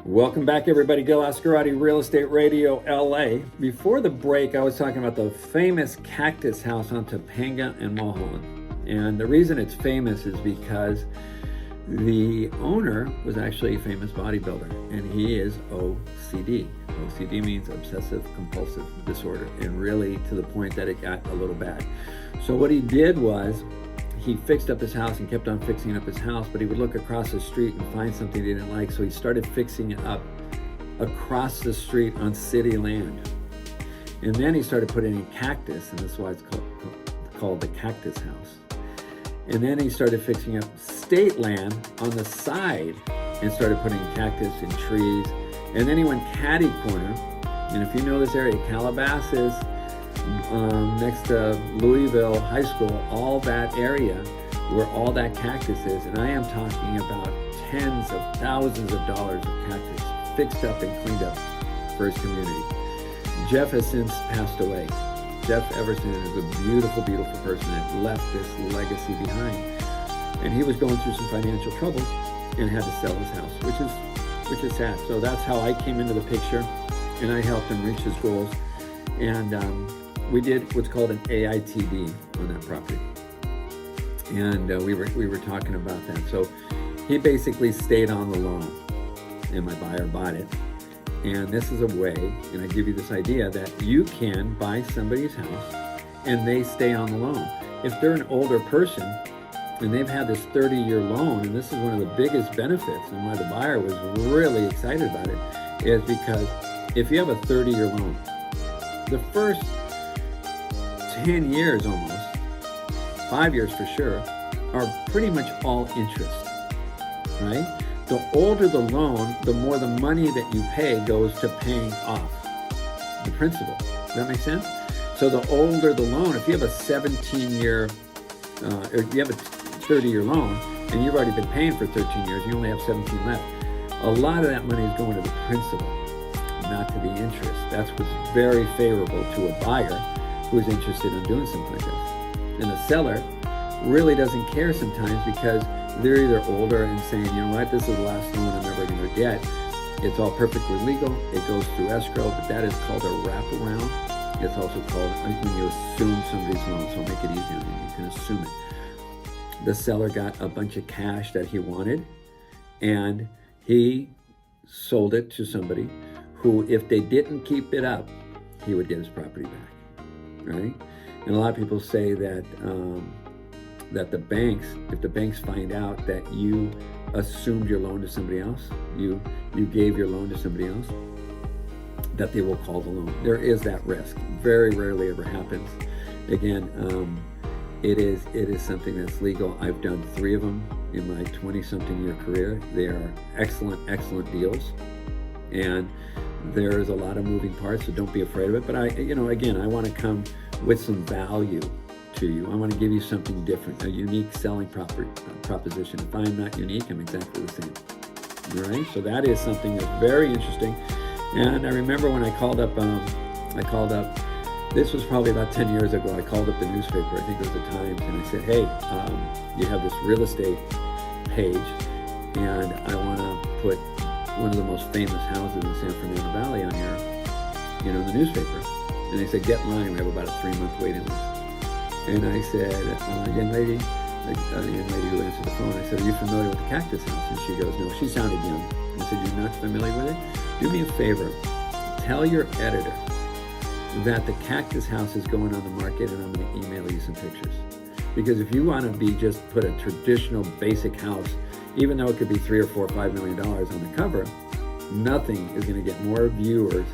Welcome back, everybody. Gil.Azcarate, Real Estate Radio, LA. Before the break, I was talking about the famous Cactus house on Topanga and Mulholland. And the reason it's famous is because the owner was actually a famous bodybuilder, and he is OCD. OCD means obsessive compulsive disorder, and really to the point that it got a little bad. So what he did was he fixed up his house and kept on fixing up his house, but he would look across the street and find something he didn't like. So he started fixing it up across the street on city land. And then he started putting in cactus, and that's why it's called the Cactus house. And then he started fixing up state land on the side and started putting cactus and trees. And then he went catty corner. And if you know this area, Calabasas, next to Louisville High School, all that area where all that cactus is, and I am talking about tens of thousands of dollars of cactus fixed up and cleaned up for his community. Jeff has since passed away. Jeff Everson is a beautiful, beautiful person that left this legacy behind. And he was going through some financial troubles and had to sell his house, which is sad. So that's how I came into the picture, and I helped him reach his goals. And we did what's called an AITB on that property, and we were talking about that. So he basically stayed on the loan, and my buyer bought it. And this is a way, and I give you this idea that you can buy somebody's house and they stay on the loan. If they're an older person and they've had this 30-year loan, and this is one of the biggest benefits, and why the buyer was really excited about it, is because if you have a 30-year loan, the first 10 years almost, 5 years for sure, are pretty much all interest, right? The older the loan, the more the money that you pay goes to paying off the principal. Does that make sense? So the older the loan, if you have a 17-year, or you have a 30-year loan, and you've already been paying for 13 years, you only have 17 left, a lot of that money is going to the principal, not to the interest. That's what's very favorable to a buyer who's interested in doing something like this. And the seller really doesn't care sometimes because they're either older and saying, you know what, this is the last loan I'm ever going to get. It's all perfectly legal. It goes through escrow, but that is called a wraparound. It's also called when you assume somebody's loan, so I'll make it easy on you. You can assume it. The seller got a bunch of cash that he wanted, and he sold it to somebody who, if they didn't keep it up, he would get his property back, right? And a lot of people say that that the banks, if the banks find out that you assumed your loan to somebody else, you gave your loan to somebody else, that they will call the loan. There is that risk. Very rarely ever happens. Again, it is something that's legal. I've done 3 of them in my 20-something year career. They are excellent deals, and there is a lot of moving parts, so don't be afraid of it. But I want to come with some value to you. I want to give you something different, a unique selling proposition. If I'm not unique, I'm exactly the same. All right, so that is something that's very interesting. And I remember when I called up, this was probably about 10 years ago, I called up the newspaper, I think it was the Times, and I said, hey, you have this real estate page, and I want to put one of the most famous houses in San Fernando Valley on your, the newspaper. And they said, get in line, we have about a 3-month waiting list. And I said, young lady who answered the phone, I said, are you familiar with the Cactus house? And she goes, no. She sounded young. I said, you're not familiar with it? Do me a favor. Tell your editor that the Cactus house is going on the market, and I'm going to email you some pictures. Because if you want to just put a traditional basic house, even though it could be $3 or $4 or $5 million on the cover, nothing is going to get more viewers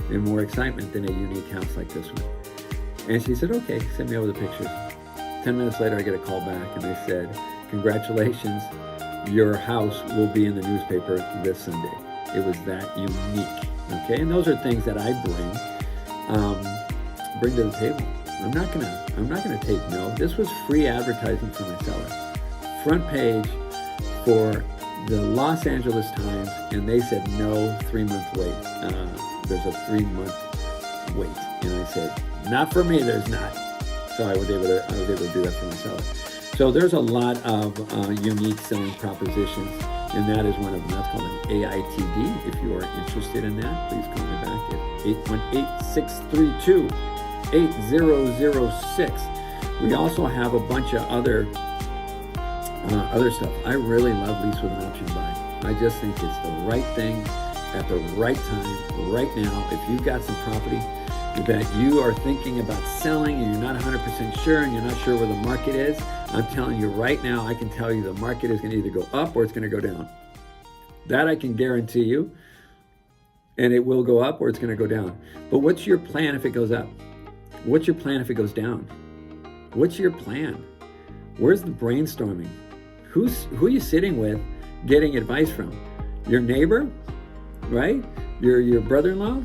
and more excitement than a unique house like this one. And she said, okay, send me over the pictures. 10 minutes later, I get a call back, and they said, congratulations, your house will be in the newspaper this Sunday. It was that unique, okay? And those are things that I bring to the table. I'm not gonna take no. This was free advertising for my seller. Front page for the Los Angeles Times, and they said no 3-month wait. There's a 3-month wait, and I said, not for me, there's not. So I was able to do that for my seller. So there's a lot of unique selling propositions. and that is one of them. That's called an AITD. If you are interested in that, please call me back at 818-632-8006. We also have a bunch of other stuff. I really love lease with an option buy. I just think it's the right thing at the right time, right now. If you've got some property that you are thinking about selling and you're not 100% sure and you're not sure where the market is, I'm telling you right now, I can tell you the market is going to either go up or it's going to go down. That I can guarantee you. And it will go up or it's going to go down. But what's your plan if it goes up? What's your plan if it goes down? What's your plan? Where's the brainstorming? Who are you sitting with getting advice from? Your neighbor, right? Your brother-in-law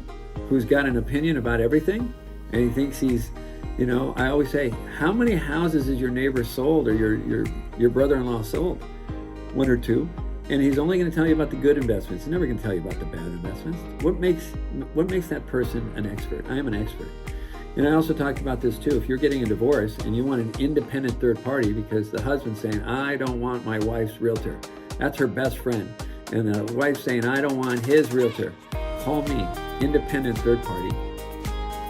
who's got an opinion about everything and he thinks he's, I always say, how many houses has your neighbor sold or your brother-in-law sold? One or two. And he's only going to tell you about the good investments. He's never going to tell you about the bad investments. What makes that person an expert? I am an expert. And I also talked about this too. If you're getting a divorce and you want an independent third party because the husband's saying, I don't want my wife's realtor. That's her best friend. And the wife's saying, I don't want his realtor. Call me, independent third party.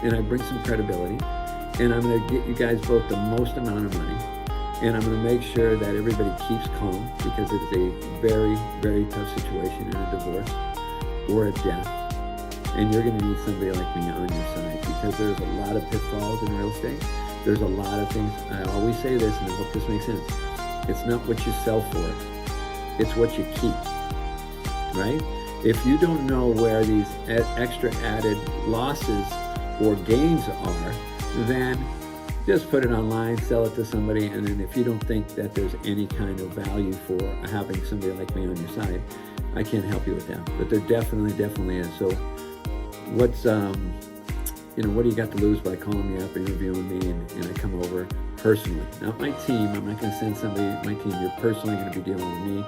And I bring some credibility. And I'm going to get you guys both the most amount of money. And I'm going to make sure that everybody keeps calm because it's a very, very tough situation in a divorce or a death. And you're going to need somebody like me on your side because there's a lot of pitfalls in real estate. There's a lot of things. I always say this, and I hope this makes sense. It's not what you sell for. It's what you keep, right? If you don't know where these extra added losses or gains are, then just put it online, sell it to somebody, and then if you don't think that there's any kind of value for having somebody like me on your side, I can't help you with that. But there definitely is. So what's, what do you got to lose by calling me up and interviewing me and I come over personally? Not my team. I'm not going to send somebody, my team. You're personally going to be dealing with me,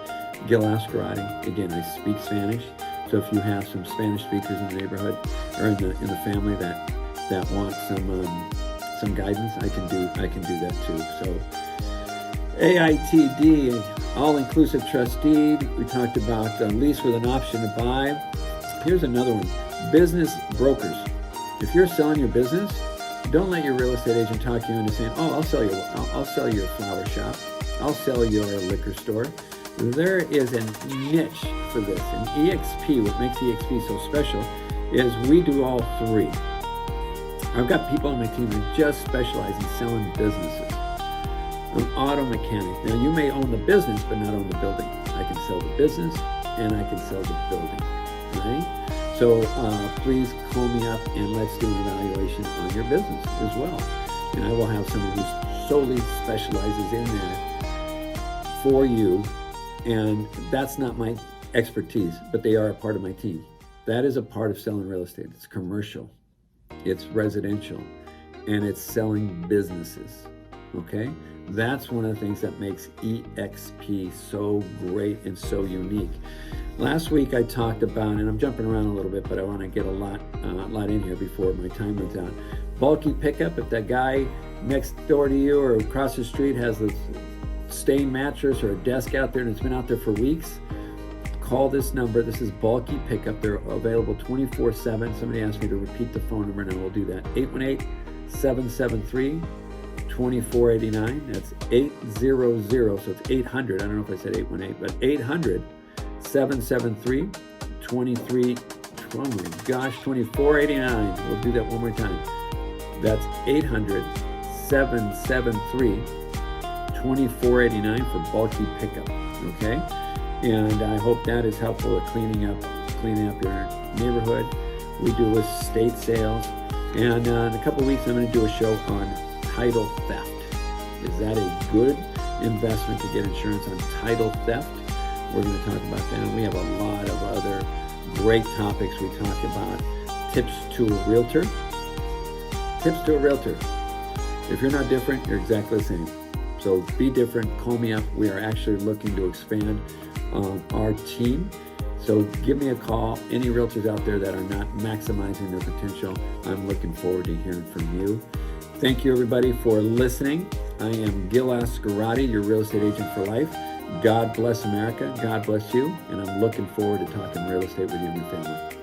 Gil.Azcarate. Again, I speak Spanish. So if you have some Spanish speakers in the neighborhood or in the family that want some guidance, I can do that too. So AITD, all-inclusive trust deed. We talked about lease with an option to buy. Here's another one, business brokers. If you're selling your business, don't let your real estate agent talk you into saying, oh, I'll sell your flower shop. I'll sell your liquor store. There is a niche for this. And EXP, what makes EXP so special is we do all three. I've got people on my team that just specialize in selling businesses. An auto mechanic. Now you may own the business, but not own the building. I can sell the business and I can sell the building, right? So please call me up and let's do an evaluation on your business as well. And I will have someone who solely specializes in that for you. And that's not my expertise, but they are a part of my team. That is a part of selling real estate. It's commercial. It's residential, and it's selling businesses, okay? That's one of the things that makes EXP so great and so unique. Last week I talked about, and I'm jumping around a little bit, but I want to get a lot in here before my time runs out. Bulky pickup, if that guy next door to you or across the street has a stained mattress or a desk out there and it's been out there for weeks, call this number. This is bulky pickup. They're available 24/7. Somebody asked me to repeat the phone number, and I will do that. 818-773-2489. That's 800. So it's 800. I don't know if I said 818, but 800-773-23. Oh my gosh, 2489. We'll do that one more time. That's 800-773-2489 for bulky pickup. Okay. And I hope that is helpful at cleaning up your neighborhood. We do estate sales. And in a couple of weeks, I'm going to do a show on title theft. Is that a good investment to get insurance on title theft? We're going to talk about that. And we have a lot of other great topics. We talk about tips to a realtor. Tips to a realtor. If you're not different, you're exactly the same. So be different. Call me up. We are actually looking to expand our team. So give me a call. Any realtors out there that are not maximizing their potential, I'm looking forward to hearing from you. Thank you everybody for listening. I am Gil.Azcarate, your real estate agent for life. God bless America. God bless you. And I'm looking forward to talking real estate with you and your family.